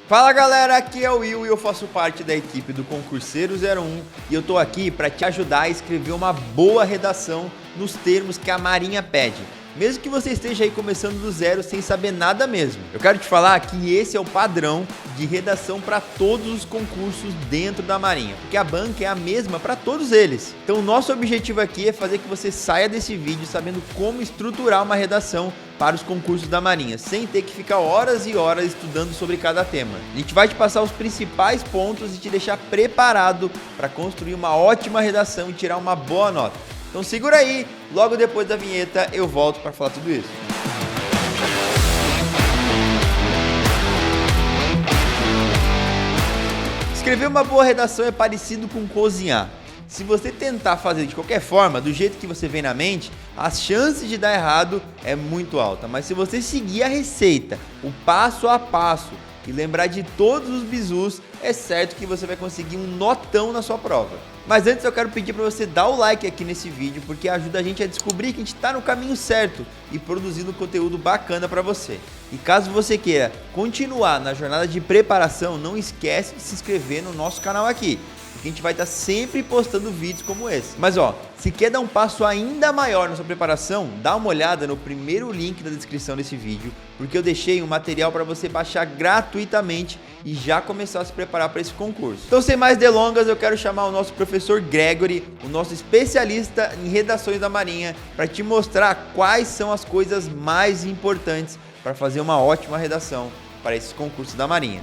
Fala galera, aqui é o Will e eu faço parte da equipe do Concurseiro 01 e eu tô aqui para te ajudar a escrever uma boa redação nos termos que a Marinha pede. Mesmo que você esteja aí começando do zero sem saber nada mesmo. Eu quero te falar que esse é o padrão de redação para todos os concursos dentro da Marinha, porque a banca é a mesma para todos eles. Então o nosso objetivo aqui é fazer que você saia desse vídeo sabendo como estruturar uma redação para os concursos da Marinha, sem ter que ficar horas e horas estudando sobre cada tema. A gente vai te passar os principais pontos e te deixar preparado para construir uma ótima redação e tirar uma boa nota. Então segura aí, logo depois da vinheta eu volto para falar tudo isso. Escrever uma boa redação é parecido com cozinhar. Se você tentar fazer de qualquer forma, do jeito que você vem na mente, as chances de dar errado é muito alta. Mas se você seguir a receita, o passo a passo e lembrar de todos os bizus, é certo que você vai conseguir um notão na sua prova. Mas antes eu quero pedir para você dar o like aqui nesse vídeo, porque ajuda a gente a descobrir que a gente está no caminho certo e produzindo conteúdo bacana para você. E caso você queira continuar na jornada de preparação, não esquece de se inscrever no nosso canal aqui, porque a gente vai estar sempre postando vídeos como esse. Mas se quer dar um passo ainda maior na sua preparação, dá uma olhada no primeiro link da descrição desse vídeo, porque eu deixei um material para você baixar gratuitamente e já começar a se preparar para esse concurso. Então, sem mais delongas, eu quero chamar o nosso professor Gregory, o nosso especialista em redações da Marinha, para te mostrar quais são as coisas mais importantes para fazer uma ótima redação para esses concursos da Marinha.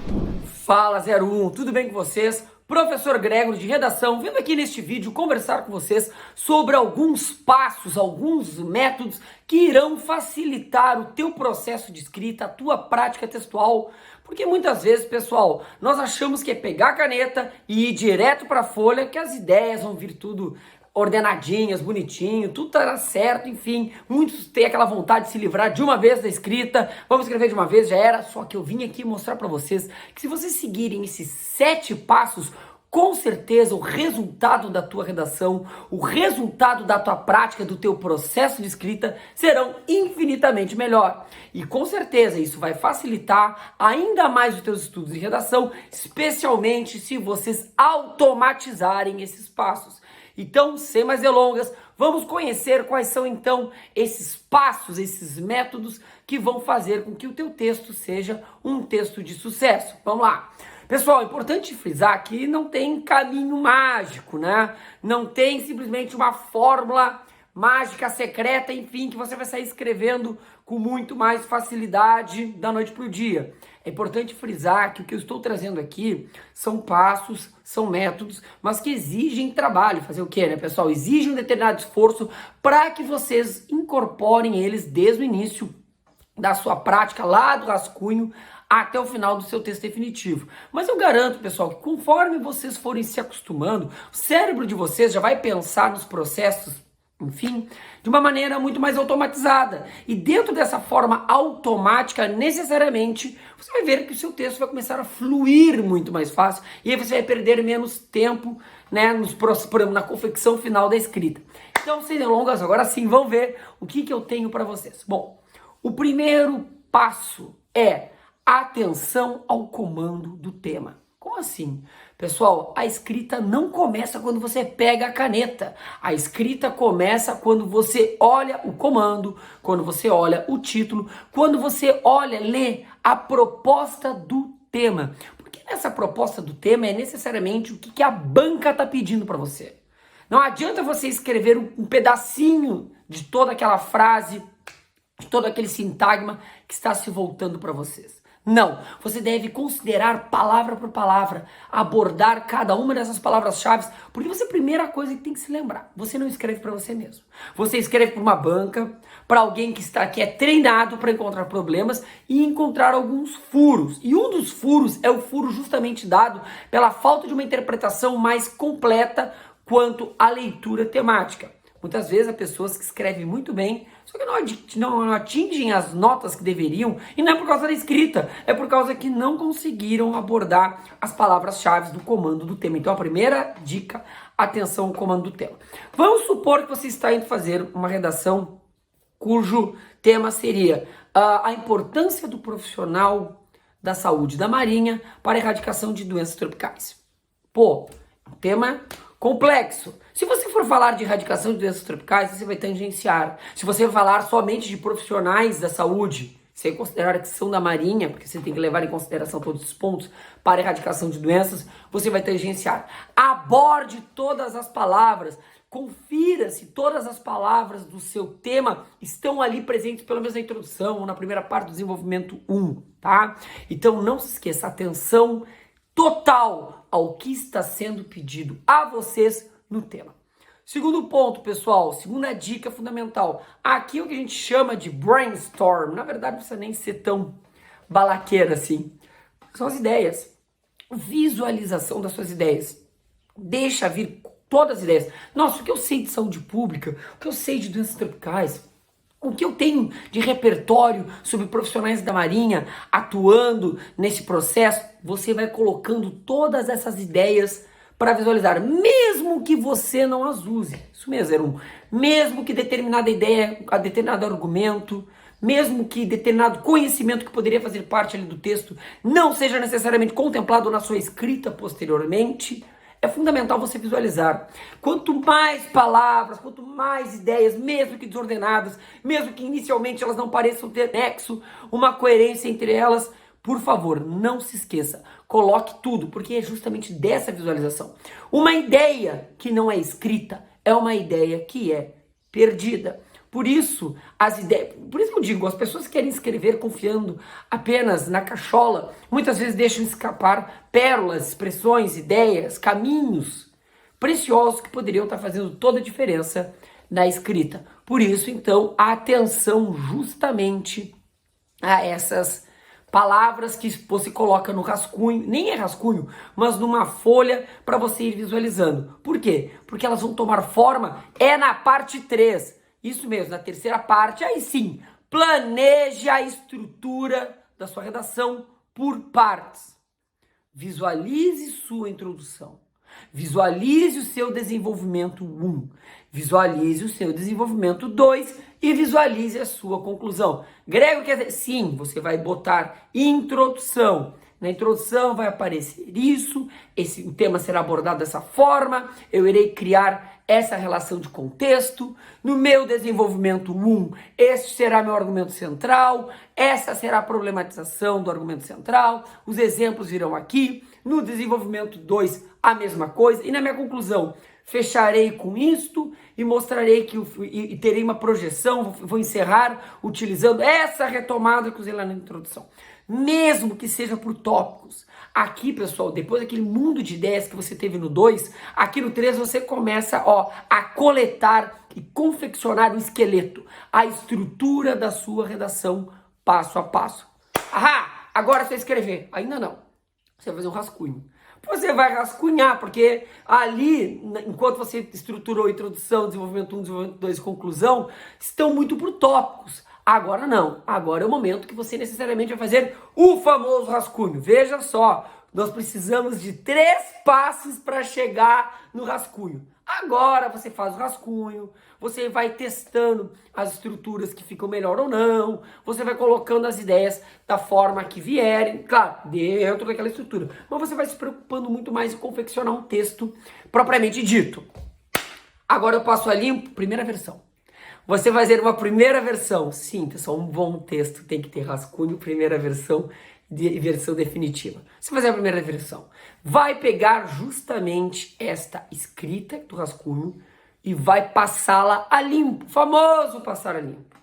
Fala 01, tudo bem com vocês? Professor Gregory de Redação, vindo aqui neste vídeo conversar com vocês sobre alguns passos, alguns métodos que irão facilitar o teu processo de escrita, a tua prática textual, porque muitas vezes, pessoal, nós achamos que é pegar a caneta e ir direto para a folha, que as ideias vão vir tudo ordenadinhas, bonitinho, tudo tá certo, enfim, muitos têm aquela vontade de se livrar de uma vez da escrita, vamos escrever de uma vez, já era, só que eu vim aqui mostrar para vocês que se vocês seguirem esses 7 passos, com certeza o resultado da tua redação, o resultado da tua prática, do teu processo de escrita serão infinitamente melhor. E com certeza isso vai facilitar ainda mais os teus estudos de redação, especialmente se vocês automatizarem esses passos. Então, sem mais delongas, vamos conhecer quais são então esses passos, esses métodos que vão fazer com que o teu texto seja um texto de sucesso. Vamos lá. Pessoal, é importante frisar que não tem caminho mágico, né? Não tem simplesmente uma fórmula mágica, secreta, enfim, que você vai sair escrevendo com muito mais facilidade da noite para o dia. É importante frisar que o que eu estou trazendo aqui são passos, são métodos, mas que exigem trabalho. Fazer o quê, né, pessoal? Exigem um determinado esforço para que vocês incorporem eles desde o início da sua prática, lá do rascunho, até o final do seu texto definitivo. Mas eu garanto, pessoal, que conforme vocês forem se acostumando, o cérebro de vocês já vai pensar nos processos, enfim, de uma maneira muito mais automatizada. E dentro dessa forma automática, necessariamente, você vai ver que o seu texto vai começar a fluir muito mais fácil e aí você vai perder menos tempo, né, na confecção final da escrita. Então, sem delongas, agora sim, vamos ver o que eu tenho para vocês. Bom, o primeiro passo é atenção ao comando do tema. Como assim? Pessoal, a escrita não começa quando você pega a caneta. A escrita começa quando você olha o comando, quando você olha o título, quando você lê a proposta do tema. Porque nessa proposta do tema é necessariamente o que a banca está pedindo para você. Não adianta você escrever um pedacinho de toda aquela frase, de todo aquele sintagma que está se voltando para vocês. Não, você deve considerar palavra por palavra, abordar cada uma dessas palavras-chave, porque você, a primeira coisa que tem que se lembrar, você não escreve para você mesmo. Você escreve para uma banca, para alguém que é treinado para encontrar problemas e encontrar alguns furos. E um dos furos é o furo justamente dado pela falta de uma interpretação mais completa quanto à leitura temática. Muitas vezes há pessoas que escrevem muito bem, só que não atingem as notas que deveriam, e não é por causa da escrita, é por causa que não conseguiram abordar as palavras-chave do comando do tema. Então a primeira dica, atenção ao comando do tema. Vamos supor que você está indo fazer uma redação cujo tema seria a importância do profissional da saúde da marinha para a erradicação de doenças tropicais. Pô, um tema complexo. Se você for falar de erradicação de doenças tropicais, você vai tangenciar. Se você falar somente de profissionais da saúde, sem considerar a questão da marinha, porque você tem que levar em consideração todos os pontos para a erradicação de doenças, você vai tangenciar. Aborde todas as palavras. Confira se todas as palavras do seu tema estão ali presentes, pelo menos na introdução ou na primeira parte do desenvolvimento 1, tá? Então não se esqueça, atenção total ao que está sendo pedido a vocês no tema. Segundo ponto, pessoal, segunda dica fundamental. Aqui é o que a gente chama de brainstorm. Na verdade, não precisa nem ser tão balaqueira assim. São as ideias. Visualização das suas ideias. Deixa vir todas as ideias. Nossa, o que eu sei de saúde pública, o que eu sei de doenças tropicais, o que eu tenho de repertório sobre profissionais da Marinha atuando nesse processo, você vai colocando todas essas ideias para visualizar, mesmo que você não as use. Isso mesmo, mesmo que determinada ideia, determinado argumento, mesmo que determinado conhecimento que poderia fazer parte ali do texto não seja necessariamente contemplado na sua escrita posteriormente, é fundamental você visualizar. Quanto mais palavras, quanto mais ideias, mesmo que desordenadas, mesmo que inicialmente elas não pareçam ter nexo, uma coerência entre elas, por favor, não se esqueça. Coloque tudo, porque é justamente dessa visualização. Uma ideia que não é escrita é uma ideia que é perdida. Por isso, por isso que eu digo, as pessoas que querem escrever confiando apenas na cachola, muitas vezes deixam escapar pérolas, expressões, ideias, caminhos preciosos que poderiam estar fazendo toda a diferença na escrita. Por isso, então, atenção justamente a essas palavras que você coloca no rascunho, nem é rascunho, mas numa folha para você ir visualizando. Por quê? Porque elas vão tomar forma, na parte 3. Isso mesmo, na terceira parte, aí sim, planeje a estrutura da sua redação por partes. Visualize sua introdução. Visualize o seu desenvolvimento 1. Visualize o seu desenvolvimento 2 e visualize a sua conclusão. Grego quer dizer, sim, você vai botar introdução. Na introdução vai aparecer isso, o tema será abordado dessa forma, eu irei criar essa relação de contexto. No meu desenvolvimento 1, este será meu argumento central, essa será a problematização do argumento central, os exemplos virão aqui. No desenvolvimento 2, a mesma coisa. E na minha conclusão, fecharei com isto e mostrarei e terei uma projeção, vou encerrar utilizando essa retomada que usei lá na introdução. Mesmo que seja por tópicos. Aqui, pessoal, depois daquele mundo de ideias que você teve no 2, aqui no 3 você começa a coletar e confeccionar o esqueleto, a estrutura da sua redação passo a passo. Ahá! Agora você escrever. Ainda não. Você vai fazer um rascunho. Você vai rascunhar, porque ali, enquanto você estruturou a introdução, desenvolvimento 1, desenvolvimento 2 e conclusão, estão muito por tópicos. Agora não. Agora é o momento que você necessariamente vai fazer o famoso rascunho. Veja só, nós precisamos de 3 passos para chegar no rascunho. Agora você faz o rascunho, você vai testando as estruturas que ficam melhor ou não, você vai colocando as ideias da forma que vierem, claro, dentro daquela estrutura. Mas você vai se preocupando muito mais em confeccionar um texto propriamente dito. Agora eu passo a limpo, primeira versão. Você vai fazer uma primeira versão. Sim, pessoal, um bom texto tem que ter rascunho, primeira versão e versão definitiva. Você vai fazer a primeira versão. Vai pegar justamente esta escrita do rascunho e vai passá-la a limpo. Famoso passar a limpo.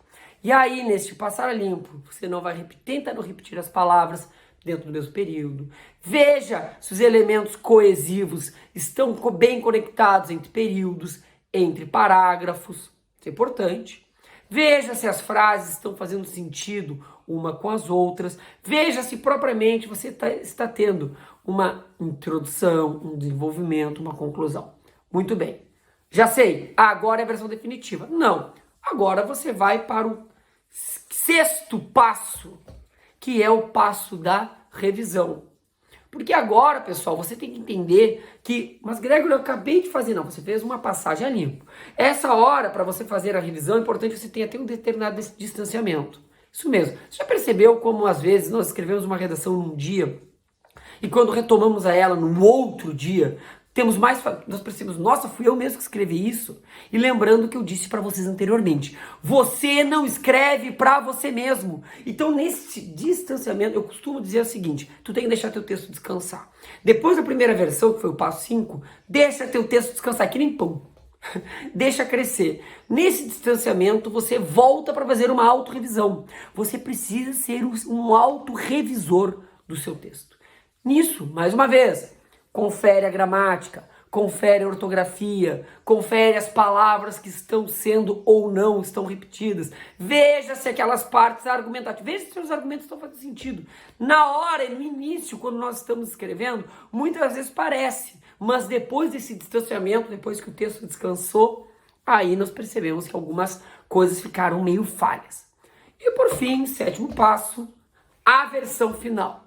E aí, nesse passar a limpo, você não vai repetir, tenta não repetir as palavras dentro do mesmo período. Veja se os elementos coesivos estão bem conectados entre períodos, entre parágrafos. Isso é importante. Veja se as frases estão fazendo sentido uma com as outras. Veja se propriamente você está tendo uma introdução, um desenvolvimento, uma conclusão. Muito bem. Já sei, agora é a versão definitiva. Não. Agora você vai para o 6º passo, que é o passo da revisão. Porque agora, pessoal, você tem que entender que... Mas, Gregor, eu acabei de fazer. Não, você fez uma passagem a limpo. Essa hora, para você fazer a revisão, é importante que você tenha até um determinado distanciamento. Isso mesmo. Você já percebeu como às vezes nós escrevemos uma redação num dia e quando retomamos a ela no outro dia, nós percebemos, nossa, fui eu mesmo que escrevi isso. E lembrando que eu disse para vocês anteriormente, você não escreve para você mesmo. Então nesse distanciamento, eu costumo dizer o seguinte, tu tem que deixar teu texto descansar. Depois da primeira versão, que foi o passo 5, deixa teu texto descansar, que nem pão. Deixa crescer. Nesse distanciamento, você volta para fazer uma autorrevisão. Você precisa ser um autorrevisor do seu texto. Nisso, mais uma vez, confere a gramática, confere a ortografia, confere as palavras que estão sendo ou não estão repetidas. Veja se aquelas partes argumentativas, veja se os argumentos estão fazendo sentido. Na hora, no início, quando nós estamos escrevendo, muitas vezes parece, mas depois desse distanciamento, depois que o texto descansou, aí nós percebemos que algumas coisas ficaram meio falhas. E por fim, 7º passo, a versão final.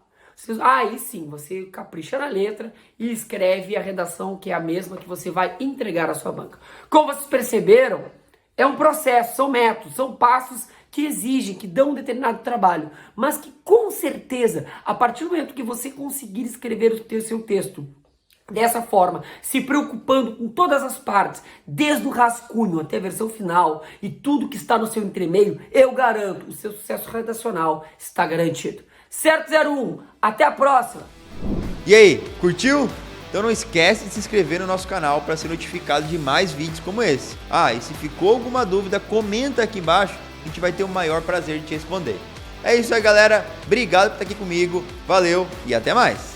Aí sim, você capricha na letra e escreve a redação que é a mesma que você vai entregar à sua banca. Como vocês perceberam, é um processo, são métodos, são passos que exigem, que dão um determinado trabalho, mas que com certeza, a partir do momento que você conseguir escrever o seu texto dessa forma, se preocupando com todas as partes, desde o rascunho até a versão final e tudo que está no seu entremeio, eu garanto, o seu sucesso redacional está garantido. Certo 01, até a próxima! E aí, curtiu? Então não esquece de se inscrever no nosso canal para ser notificado de mais vídeos como esse. E se ficou alguma dúvida, comenta aqui embaixo, a gente vai ter o maior prazer de te responder. É isso aí, galera, obrigado por estar aqui comigo, valeu e até mais!